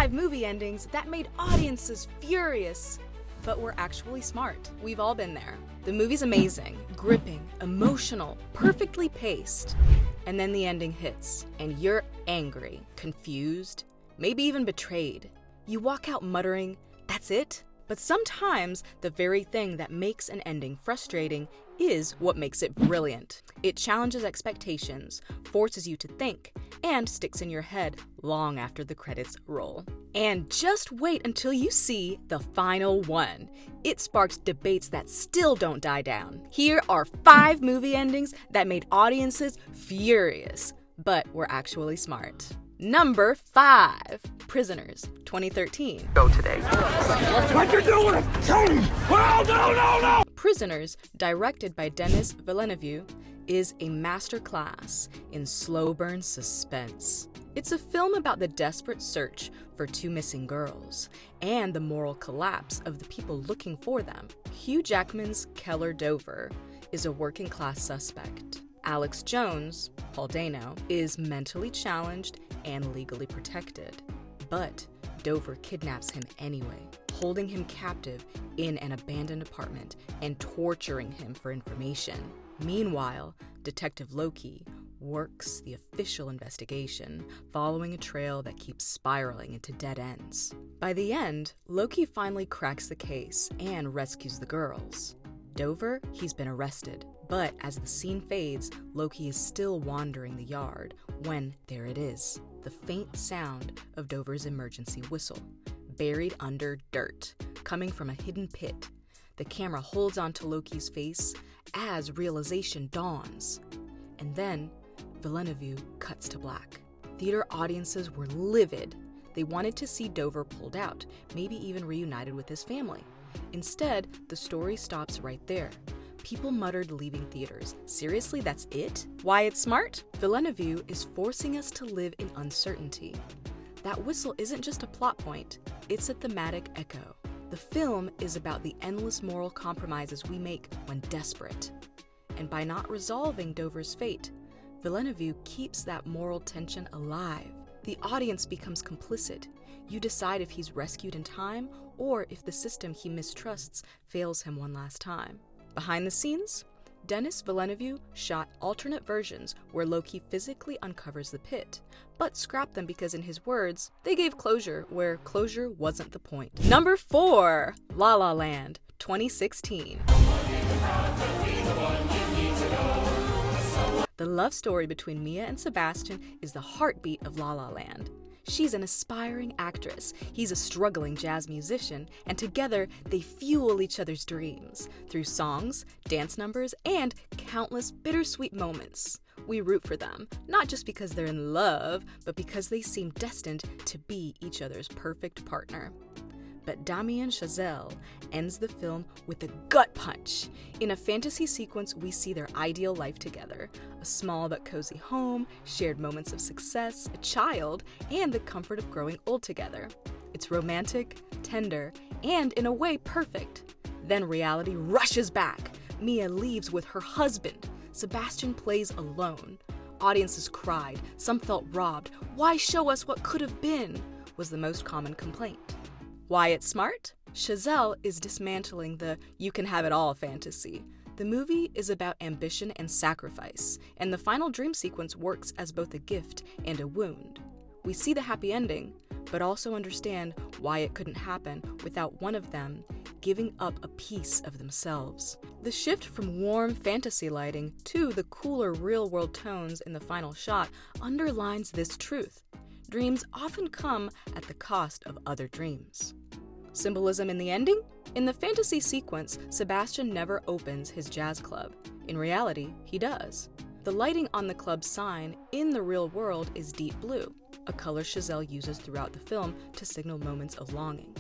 5 movie endings that made audiences furious, but were actually smart. We've all been there. The movie's amazing, gripping, emotional, perfectly paced. And then the ending hits, and you're angry, confused, maybe even betrayed. You walk out muttering, "That's it?" But sometimes the very thing that makes an ending frustrating is what makes it brilliant. It challenges expectations, forces you to think, and sticks in your head long after the credits roll. And just wait until you see the final one. It sparks debates that still don't die down. Here are 5 movie endings that made audiences furious, but were actually smart. Number 5, Prisoners, 2013. Go today. What you doing? Tony! Oh, no! Prisoners, directed by Denis Villeneuve, is a masterclass in slow burn suspense. It's a film about the desperate search for 2 missing girls and the moral collapse of the people looking for them. Hugh Jackman's Keller Dover is a working class suspect. Alex Jones, Paul Dano, is mentally challenged and legally protected. But Dover kidnaps him anyway, holding him captive in an abandoned apartment and torturing him for information. Meanwhile, Detective Loki works the official investigation, following a trail that keeps spiraling into dead ends. By the end, Loki finally cracks the case and rescues the girls. Dover, he's been arrested, but as the scene fades, Loki is still wandering the yard when there it is, the faint sound of Dover's emergency whistle, buried under dirt, coming from a hidden pit. The camera holds onto Loki's face as realization dawns. And then, Villeneuve cuts to black. Theater audiences were livid. They wanted to see Dover pulled out, maybe even reunited with his family. Instead, the story stops right there. People muttered leaving theaters. Seriously, that's it? Why it's smart? Villeneuve is forcing us to live in uncertainty. That whistle isn't just a plot point, it's a thematic echo. The film is about the endless moral compromises we make when desperate. And by not resolving Dover's fate, Villeneuve keeps that moral tension alive. The audience becomes complicit. You decide if he's rescued in time or if the system he mistrusts fails him one last time. Behind the scenes, Denis Villeneuve shot alternate versions where Loki physically uncovers the pit, but scrapped them because, in his words, they gave closure where closure wasn't the point. Number 4, La La Land, 2016. The love story between Mia and Sebastian is the heartbeat of La La Land. She's an aspiring actress, he's a struggling jazz musician, and together they fuel each other's dreams through songs, dance numbers, and countless bittersweet moments. We root for them, not just because they're in love, but because they seem destined to be each other's perfect partner. But Damien Chazelle ends the film with a gut punch. In a fantasy sequence, we see their ideal life together. A small but cozy home, shared moments of success, a child, and the comfort of growing old together. It's romantic, tender, and in a way perfect. Then reality rushes back. Mia leaves with her husband. Sebastian plays alone. Audiences cried. Some felt robbed. Why show us what could have been? Was the most common complaint. Why it's smart? Chazelle is dismantling the you can have it all fantasy. The movie is about ambition and sacrifice, and the final dream sequence works as both a gift and a wound. We see the happy ending, but also understand why it couldn't happen without one of them giving up a piece of themselves. The shift from warm fantasy lighting to the cooler real-world tones in the final shot underlines this truth. Dreams often come at the cost of other dreams. Symbolism in the ending? In the fantasy sequence, Sebastian never opens his jazz club. In reality, he does. The lighting on the club's sign in the real world is deep blue, a color Chazelle uses throughout the film to signal moments of longing.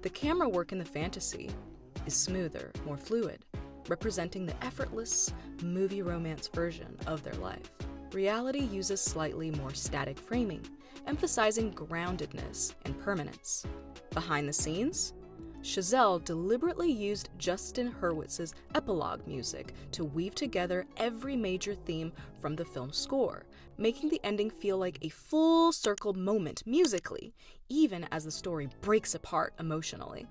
The camera work in the fantasy is smoother, more fluid, representing the effortless movie romance version of their life. Reality uses slightly more static framing, emphasizing groundedness and permanence. Behind the scenes, Chazelle deliberately used Justin Hurwitz's epilogue music to weave together every major theme from the film's score, making the ending feel like a full circle moment musically, even as the story breaks apart emotionally.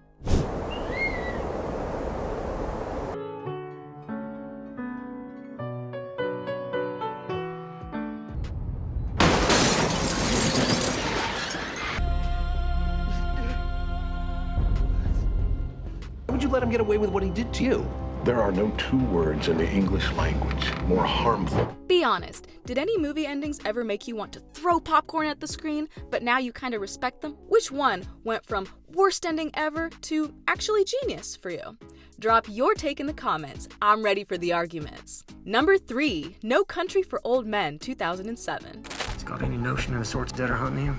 Why would you let him get away with what he did to you? There are no two words in the English language more harmful. Be honest, did any movie endings ever make you want to throw popcorn at the screen, but now you kind of respect them? Which one went from worst ending ever to actually genius for you? Drop your take in the comments. I'm ready for the arguments. Number 3, No Country for Old Men, 2007. It's got any notion of the sorts that are hunting him?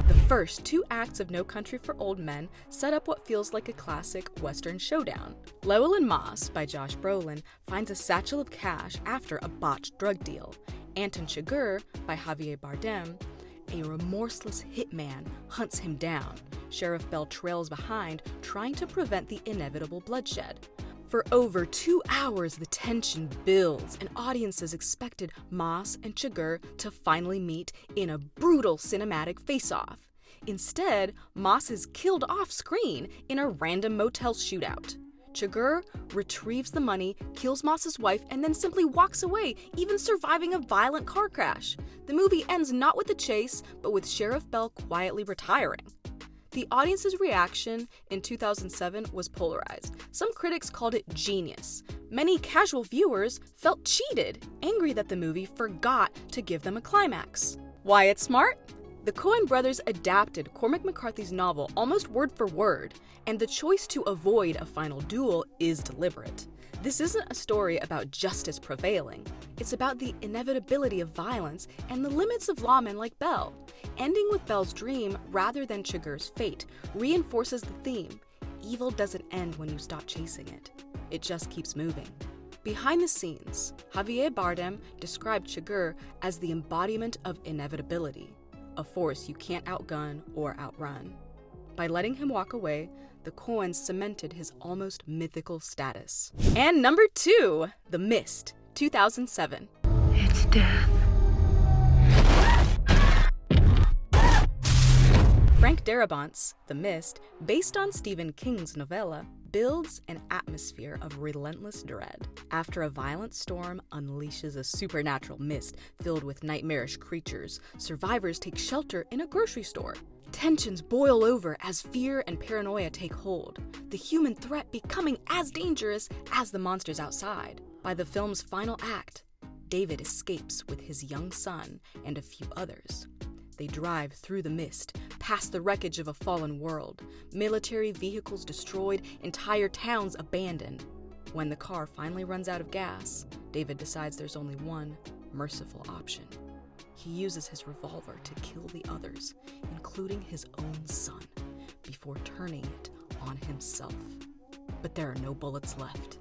The first 2 acts of No Country for Old Men set up what feels like a classic Western showdown. Llewellyn Moss, by Josh Brolin, finds a satchel of cash after a botched drug deal. Anton Chigurh, by Javier Bardem, a remorseless hitman hunts him down. Sheriff Bell trails behind, trying to prevent the inevitable bloodshed. For over 2 hours, the tension builds, and audiences expected Moss and Chigurh to finally meet in a brutal cinematic face-off. Instead, Moss is killed off-screen in a random motel shootout. Chigurh retrieves the money, kills Moss's wife, and then simply walks away, even surviving a violent car crash. The movie ends not with a chase, but with Sheriff Bell quietly retiring. The audience's reaction in 2007 was polarized. Some critics called it genius. Many casual viewers felt cheated, angry that the movie forgot to give them a climax. Why it's smart? The Coen brothers adapted Cormac McCarthy's novel almost word for word, and the choice to avoid a final duel is deliberate. This isn't a story about justice prevailing. It's about the inevitability of violence and the limits of lawmen like Bell. Ending with Bell's dream rather than Chigurh's fate reinforces the theme. Evil doesn't end when you stop chasing it. It just keeps moving. Behind the scenes, Javier Bardem described Chigurh as the embodiment of inevitability, a force you can't outgun or outrun. By letting him walk away, the Coens cemented his almost mythical status. And number 2, The Mist, 2007. It's death. Frank Darabont's The Mist, based on Stephen King's novella, builds an atmosphere of relentless dread. After a violent storm unleashes a supernatural mist filled with nightmarish creatures, survivors take shelter in a grocery store. Tensions boil over as fear and paranoia take hold, the human threat becoming as dangerous as the monsters outside. By the film's final act, David escapes with his young son and a few others. They drive through the mist, past the wreckage of a fallen world, military vehicles destroyed, entire towns abandoned. When the car finally runs out of gas, David decides there's only one merciful option. He uses his revolver to kill the others, including his own son, before turning it on himself. But there are no bullets left.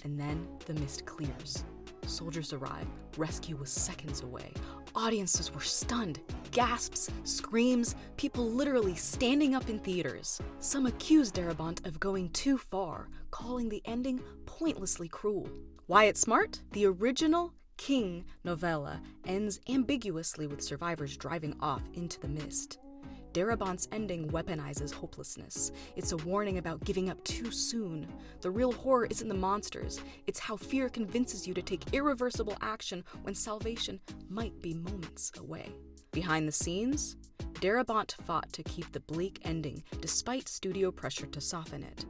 And then the mist clears. Soldiers arrive. Rescue was seconds away. Audiences were stunned. Gasps, screams, people literally standing up in theaters. Some accused Darabont of going too far, calling the ending pointlessly cruel. Why it's smart? The original King novella ends ambiguously with survivors driving off into the mist. Darabont's ending weaponizes hopelessness. It's a warning about giving up too soon. The real horror isn't the monsters. It's how fear convinces you to take irreversible action when salvation might be moments away. Behind the scenes, Darabont fought to keep the bleak ending despite studio pressure to soften it.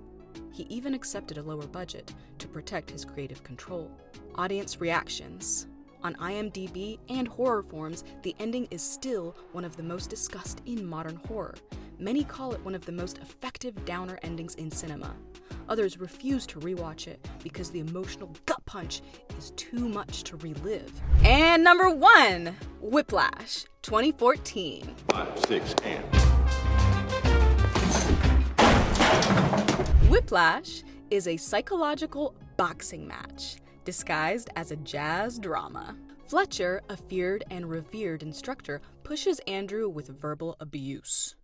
He even accepted a lower budget to protect his creative control. Audience reactions. On IMDb and horror forums, the ending is still one of the most discussed in modern horror. Many call it one of the most effective downer endings in cinema. Others refuse to rewatch it because the emotional gut punch is too much to relive. And number 1, Whiplash, 2014. 5, 6, and. Whiplash is a psychological boxing match disguised as a jazz drama. Fletcher, a feared and revered instructor, pushes Andrew with verbal abuse.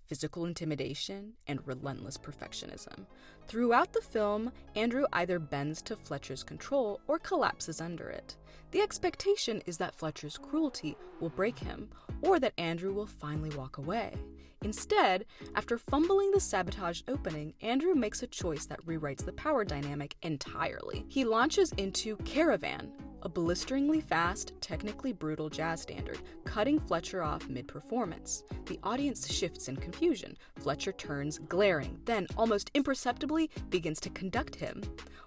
physical intimidation, and relentless perfectionism. Throughout the film, Andrew either bends to Fletcher's control or collapses under it. The expectation is that Fletcher's cruelty will break him, or that Andrew will finally walk away. Instead, after fumbling the sabotaged opening, Andrew makes a choice that rewrites the power dynamic entirely. He launches into Caravan, a blisteringly fast, technically brutal jazz standard, cutting Fletcher off mid-performance. The audience shifts in confusion. Fletcher turns glaring, then, almost imperceptibly, begins to conduct him.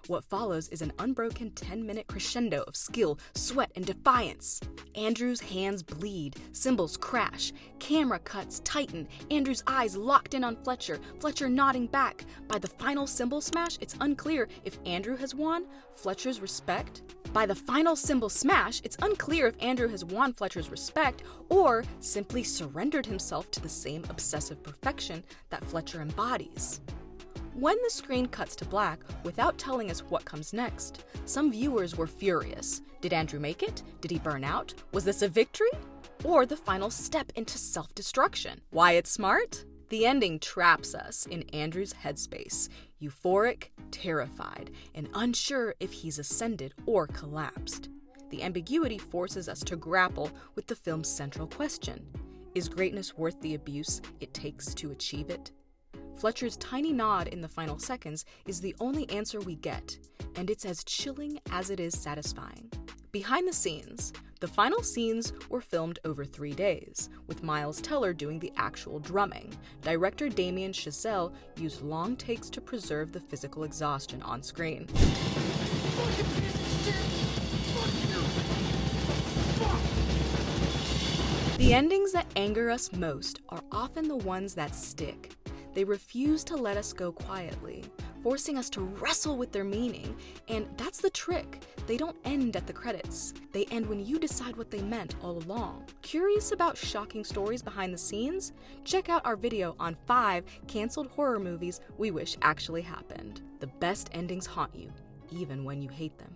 What follows is an unbroken 10-minute crescendo of skill, sweat, and defiance. Andrew's hands bleed, cymbals crash, camera cuts tighten, Andrew's eyes locked in on Fletcher, Fletcher nodding back. By the final cymbal smash, it's unclear if Andrew has won Fletcher's respect. By the final cymbal smash, it's unclear if Andrew has won Fletcher's respect or simply surrendered himself to the same obsessive perfection that Fletcher embodies. When the screen cuts to black, without telling us what comes next, some viewers were furious. Did Andrew make it? Did he burn out? Was this a victory? Or the final step into self-destruction? Why it's smart? The ending traps us in Andrew's headspace, euphoric, terrified, and unsure if he's ascended or collapsed. The ambiguity forces us to grapple with the film's central question. Is greatness worth the abuse it takes to achieve it? Fletcher's tiny nod in the final seconds is the only answer we get, and it's as chilling as it is satisfying. Behind the scenes, the final scenes were filmed over 3 days, with Miles Teller doing the actual drumming. Director Damien Chazelle used long takes to preserve the physical exhaustion on screen. The endings that anger us most are often the ones that stick. They refuse to let us go quietly, forcing us to wrestle with their meaning. And that's the trick. They don't end at the credits. They end when you decide what they meant all along. Curious about shocking stories behind the scenes? Check out our video on 5 canceled horror movies we wish actually happened. The best endings haunt you, even when you hate them.